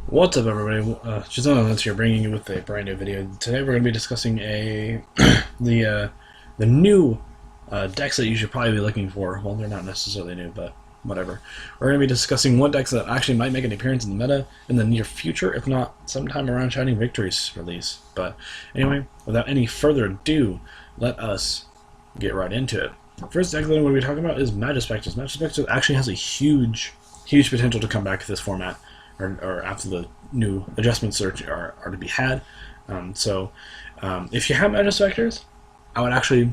What's up, everybody? Shazam here, bringing you with a brand new video. Today, we're going to be discussing the new decks that you should probably be looking for. Well, they're not necessarily new, but whatever. We're going to be discussing what decks that actually might make an appearance in the meta in the near future, if not sometime around Shining Victory's release. But anyway, without any further ado, let us get right into it. First deck that I'm going to be talking about is Magispectors. Magispectors actually has a huge potential to come back to this format. Or after the new adjustments are to be had. If you have Magispectors, I would actually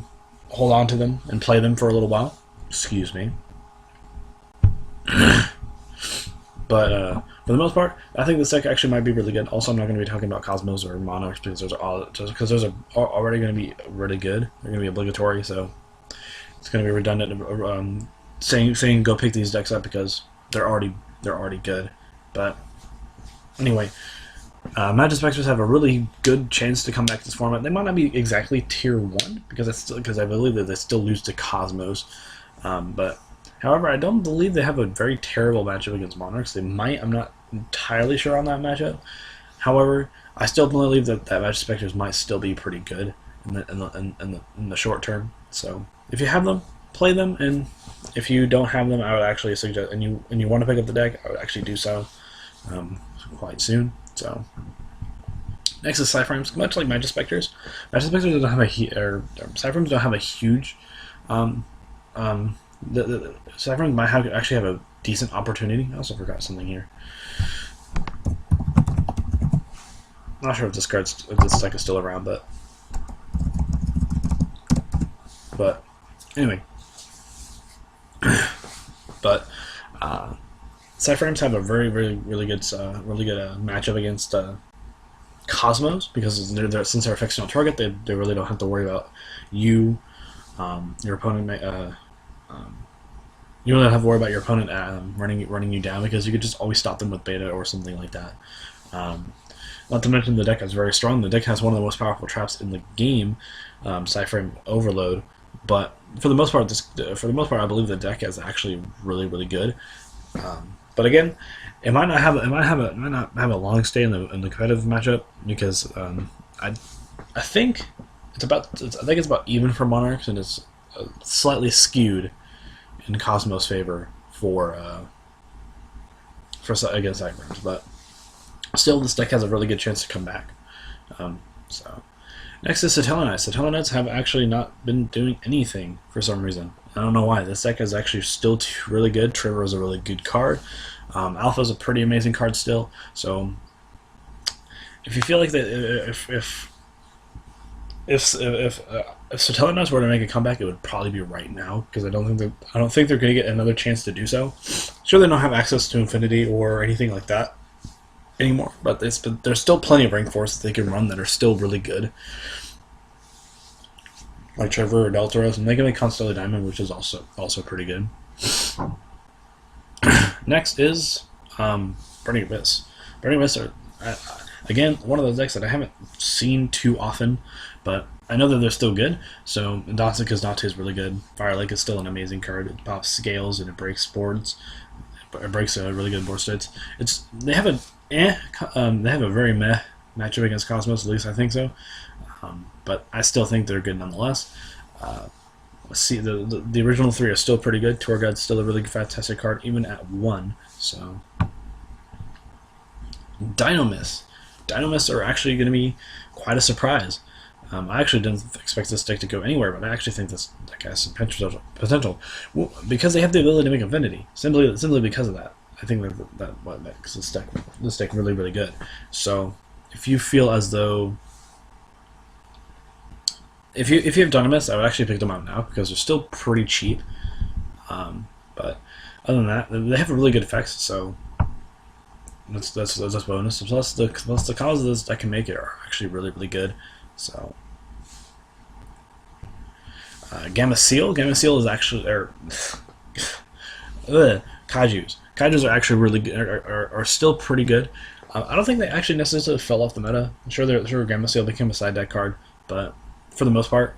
hold on to them and play them for a little while. Excuse me. But for the most part, I think this deck actually might be really good. Also, I'm not going to be talking about Cosmos or Monarchs because those are already going to be really good. They're going to be obligatory, so it's going to be redundant saying go pick these decks up because they're already good. But anyway, Magispectors have a really good chance to come back to this format. They might not be exactly tier 1 because I believe that they still lose to Cosmos. But however, I don't believe they have a very terrible matchup against Monarchs. They might. I'm not entirely sure on that matchup. However, I still believe that Magispectors might still be pretty good in the short term. So if you have them, play them, and if you don't have them, I would actually suggest, and you want to pick up the deck, I would actually do so quite soon. So next is PSY-Frames. Much like Magispectors, Magispectors don't have PSY-Frames don't have a huge. The PSY-Frames might actually have a decent opportunity. I also forgot something here. I'm not sure if this deck is still around, but anyway. But PSY-Frames have a really good matchup against Cosmos because since they're a fictional target, they really don't have to worry about your opponent. You don't have to worry about your opponent running you down because you could just always stop them with beta or something like that. Not to mention the deck is very strong. The deck has one of the most powerful traps in the game, PSY-Frame Overload. But for the most part, I believe the deck is actually really good. But again, it might not have a long stay in the competitive matchup because I think it's about even for Monarchs, and it's slightly skewed in Cosmos' favor against PSY-Frames. But still, this deck has a really good chance to come back. Next is Satellinites. Satellinites have actually not been doing anything for some reason. I don't know why. This deck is actually still really good. Trevor is a really good card. Alpha is a pretty amazing card still. So if you feel like that, if Satellinites were to make a comeback, it would probably be right now because I don't think they're going to get another chance to do so. Sure, they don't have access to Infinity or anything like that anymore, but there's still plenty of rank force that they can run that are still really good, like Trevor or Deltaros, and they can make Constellation Diamond, which is also pretty good. Next is Burning Abyss. Burning Abyss are again one of those decks that I haven't seen too often, but I know that they're still good. So because Dante is really good. Fire Lake is still an amazing card. It pops scales and it breaks boards. It breaks really good board states. They have a very meh matchup against Cosmos, at least I think so. But I still think they're good nonetheless. Let's see, the original three are still pretty good. Tour Guide's still a really fantastic card, even at 1. So Dynamists are actually going to be quite a surprise. I actually didn't expect this deck to go anywhere, but I actually think this deck has some potential because they have the ability to make Infinity. Simply because of that, I think that what makes this deck really good. So if you feel as though if you have Dynamists, I would actually pick them out now because they're still pretty cheap. But other than that, they have really good effects. So that's bonus. Plus the combos this deck can make it are actually really good. So Gamma Seal is actually Kaijus. Kaijus are actually really good, are still pretty good. I don't think they actually necessarily fell off the meta. I'm sure Gamma Seal became a side deck card, but for the most part,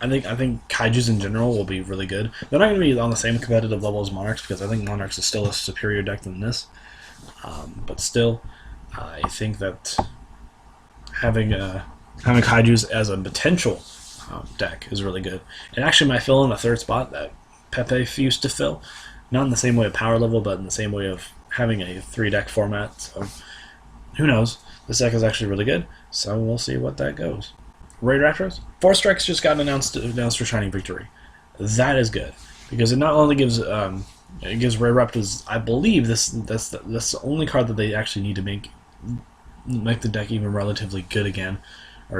I think Kaijus in general will be really good. They're not going to be on the same competitive level as Monarchs because I think Monarchs is still a superior deck than this. But still, I think that having Kaiju's as a potential deck is really good. It actually might fill in the third spot that Pepe used to fill, not in the same way of power level, but in the same way of having a 3-deck format. So who knows? This deck is actually really good, so we'll see what that goes. Raid Raptors, 4 strikes just got announced for Shining Victory. That is good because it not only gives it gives Raid Raptors, I believe that's the only card that they actually need to make the deck even relatively good again, they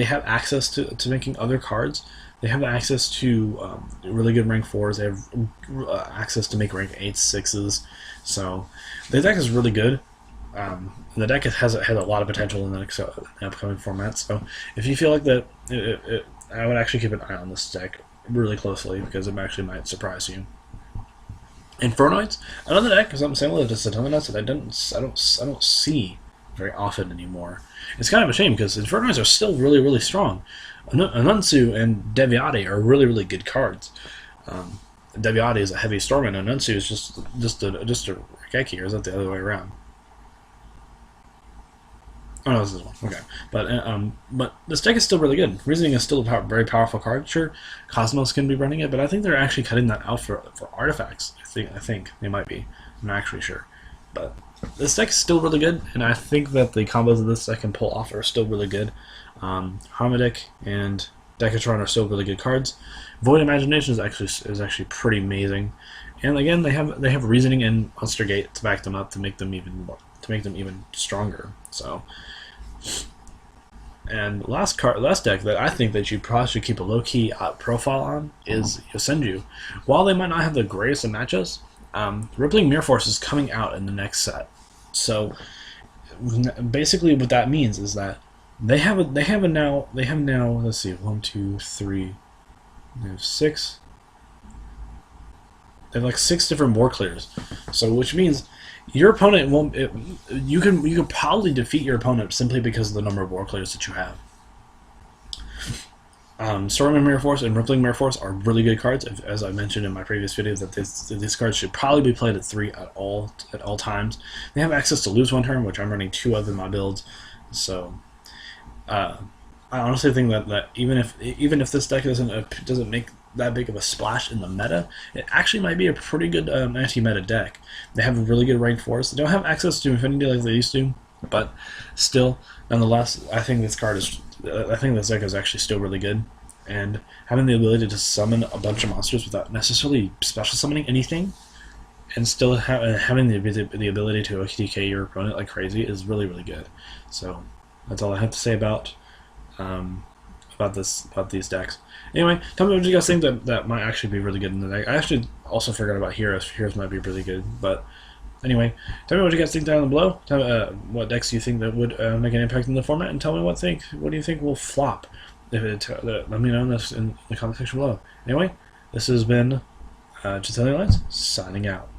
have access to making other cards. They have access to really good rank 4s. They have access to make rank 8s, 6s. So the deck is really good. The deck has a lot of potential in the next upcoming format. So if you feel like that, I would actually keep an eye on this deck really closely because it actually might surprise you. Infernoids, another deck, something similar to Satanoids that I don't see very often anymore. It's kind of a shame because Infernoids are still really, really strong. Anunsu and Deviate are really, really good cards. Deviate is a heavy storm, and Anunsu is just a Regeki, or is that the other way around? Oh no, this is one. Okay, but this deck is still really good. Reasoning is still a very powerful card. Sure, Cosmos can be running it, but I think they're actually cutting that out for artifacts. I think they might be. I'm not actually sure, but this deck is still really good, and I think that the combos of this deck can pull off are still really good. Harmodic and Decatron are still really good cards. Void Imagination is actually pretty amazing, and again they have Reasoning and Monster Gate to back them up to make them even stronger. So, and last deck that I think that you probably should keep a low-key profile on is Yosenju. While they might not have the greatest of matchups, Rippling Mirror Force is coming out in the next set. So basically what that means is that they have now let's see, 1, 2, 3, they have 6. They have like 6 different war clears. So which means your opponent won't. You can probably defeat your opponent simply because of the number of war clears that you have. Storm Mirror Force and Rippling Mirror Force are really good cards, as I mentioned in my previous video. That these cards should probably be played at 3 at all times. They have access to lose 1 turn, which I'm running 2 of in my builds. So, I honestly think that even if this deck doesn't make that big of a splash in the meta, it actually might be a pretty good anti-meta deck. They have a really good rank force. They don't have access to Infinity like they used to, but still, nonetheless, I think this deck is actually still really good. And having the ability to summon a bunch of monsters without necessarily special summoning anything, and still having the ability to OTK your opponent like crazy is really, really good. So that's all I have to say about these decks. Anyway, tell me what you guys think that might actually be really good in the deck. I actually also forgot about Heroes. Heroes might be really good, but anyway, tell me what you guys think down below. Tell me what decks you think that would make an impact in the format, and tell me what do you think will flop. Let me know this in the comment section below. Anyway, this has been Just Lines signing out.